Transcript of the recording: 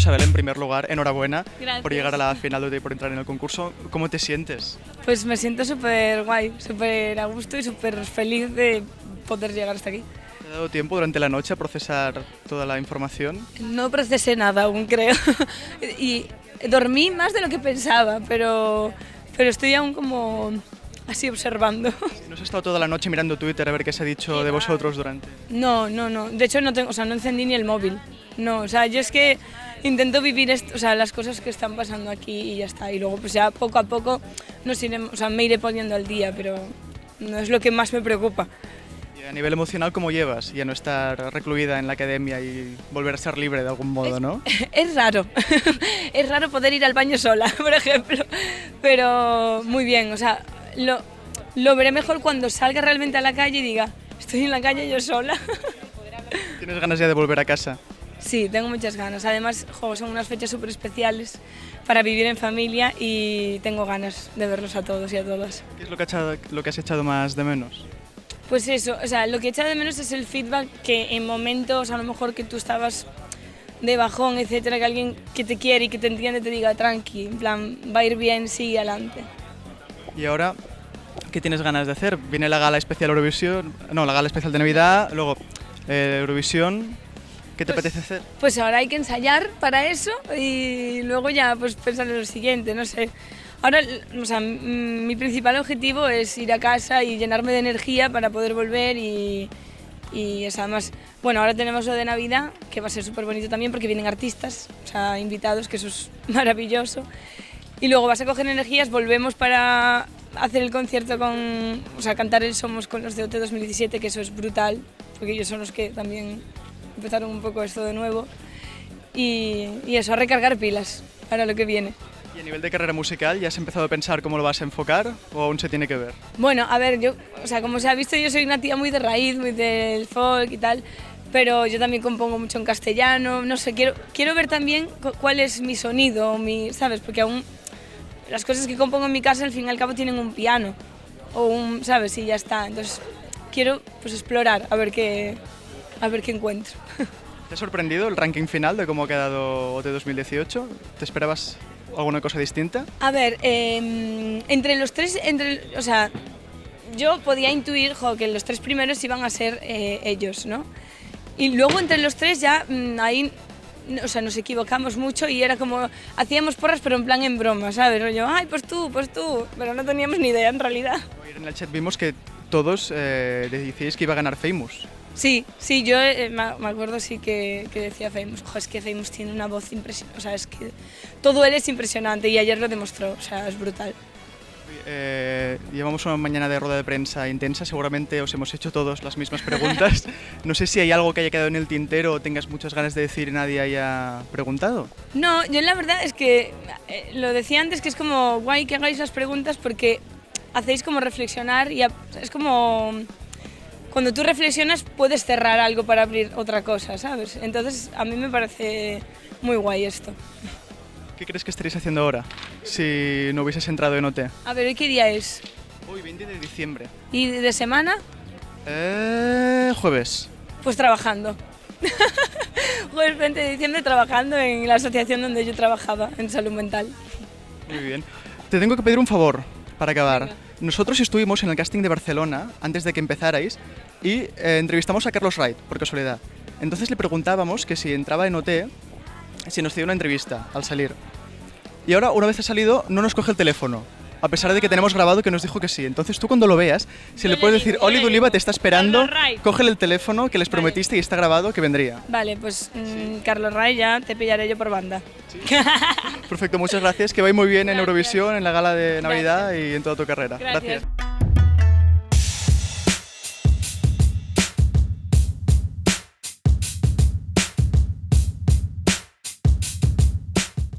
Isabel, en primer lugar, enhorabuena Gracias. por llegar a la final de OT y por entrar en el concurso. ¿Cómo te sientes? Pues me siento súper guay, súper a gusto y súper feliz de poder llegar hasta aquí. ¿Te ha dado tiempo durante la noche a procesar toda la información? No procesé nada aún, creo. Y dormí más de lo que pensaba, pero estoy aún como así observando. ¿No has estado toda la noche mirando Twitter a ver qué se ha dicho de vosotros durante? No. De hecho, no tengo, o sea, no encendí ni el móvil. No, o sea, yo es que intento vivir o sea, las cosas que están pasando aquí y ya está. Y luego, pues ya poco a poco o sea, me iré poniendo al día, pero no es lo que más me preocupa. Y a nivel emocional, ¿cómo llevas? Ya no estar recluida en la academia y volver a ser libre de algún modo, ¿no? Es raro, es raro poder ir al baño sola, por ejemplo, pero muy bien, o sea, lo veré mejor cuando salga realmente a la calle y diga, estoy en la calle yo sola. ¿Tienes ganas ya de volver a casa? Sí, tengo muchas ganas, además son unas fechas súper especiales para vivir en familia y tengo ganas de verlos a todos y a todas. ¿Qué es lo que has echado más de menos? Pues eso, o sea, lo que he echado de menos es el feedback que en momentos a lo mejor que tú estabas de bajón, etcétera, que alguien que te quiere y que te entiende te diga tranqui, en plan, va a ir bien, sigue adelante. Y ahora, ¿qué tienes ganas de hacer? Viene la gala especial Eurovisión, no, la gala especial de Navidad, luego Eurovisión. ¿Qué te apetece hacer? Pues ahora hay que ensayar para eso y luego ya pues pensar en lo siguiente, no sé. Ahora, o sea, mi principal objetivo es ir a casa y llenarme de energía para poder volver y eso, además, bueno, ahora tenemos lo de Navidad, que va a ser súper bonito también porque vienen artistas, o sea, invitados, que eso es maravilloso. Y luego vas a coger energías, volvemos para hacer el concierto o sea, cantar el Somos con los de OT 2017, que eso es brutal, porque ellos son los que también empezaron un poco esto de nuevo. Y eso, a recargar pilas para lo que viene. ¿Y a nivel de carrera musical, ya has empezado a pensar cómo lo vas a enfocar o aún se tiene que ver? Bueno, a ver, o sea, como se ha visto, yo soy una tía muy de raíz, muy del folk y tal, pero yo también compongo mucho en castellano, no sé, quiero ver también cuál es mi sonido, ¿sabes? Porque aún las cosas que compongo en mi casa al fin y al cabo tienen un piano o ¿sabes? Y ya está. Entonces quiero pues explorar a ver qué encuentro. ¿Te ha sorprendido el ranking final de cómo ha quedado OT 2018? ¿Te esperabas alguna cosa distinta? A ver, entre los tres, o sea, yo podía intuir que los tres primeros iban a ser ellos, ¿no? Y luego entre los tres ya ahí, o sea, nos equivocamos mucho y era como, hacíamos porras pero en plan en broma, ¿sabes? Yo, ay, pues tú, pero no teníamos ni idea en realidad. Ayer en el chat vimos que todos decíais que iba a ganar Famous. Sí, yo me acuerdo sí que decía Famous. Es que Famous tiene una voz impresionante, o sea, es que todo él es impresionante y ayer lo demostró, o sea, es brutal. Llevamos una mañana de rueda de prensa intensa, seguramente os hemos hecho todos las mismas preguntas. No sé si hay algo que haya quedado en el tintero o tengas muchas ganas de decir y nadie haya preguntado. No, yo la verdad es que lo decía antes que es como guay que hagáis las preguntas porque hacéis como reflexionar y es como cuando tú reflexionas puedes cerrar algo para abrir otra cosa, ¿sabes? Entonces a mí me parece muy guay esto. ¿Qué crees que estaréis haciendo ahora si no hubieses entrado en OT? A ver, ¿hoy qué día es? Hoy, 20 de diciembre. ¿Y de semana? Jueves. Pues trabajando. Jueves 20 de diciembre trabajando en la asociación donde yo trabajaba, en salud mental. Muy bien. Te tengo que pedir un favor para acabar. Venga. Nosotros estuvimos en el casting de Barcelona antes de que empezarais y entrevistamos a Carlos Wright, por casualidad. Entonces le preguntábamos que si entraba en OT, si nos hacía una entrevista al salir. Y ahora, una vez ha salido, no nos coge el teléfono, a pesar de que tenemos grabado que nos dijo que sí. Entonces tú cuando lo veas, si le puedes decir, Oli Duliva te está esperando, cógele el teléfono que les prometiste y está grabado que vendría. Vale, pues Carlos Ray, ya te pillaré yo por banda. ¿Sí? Perfecto, muchas gracias, que vaya muy bien en Eurovisión, en la gala de Navidad y en toda tu carrera. Gracias.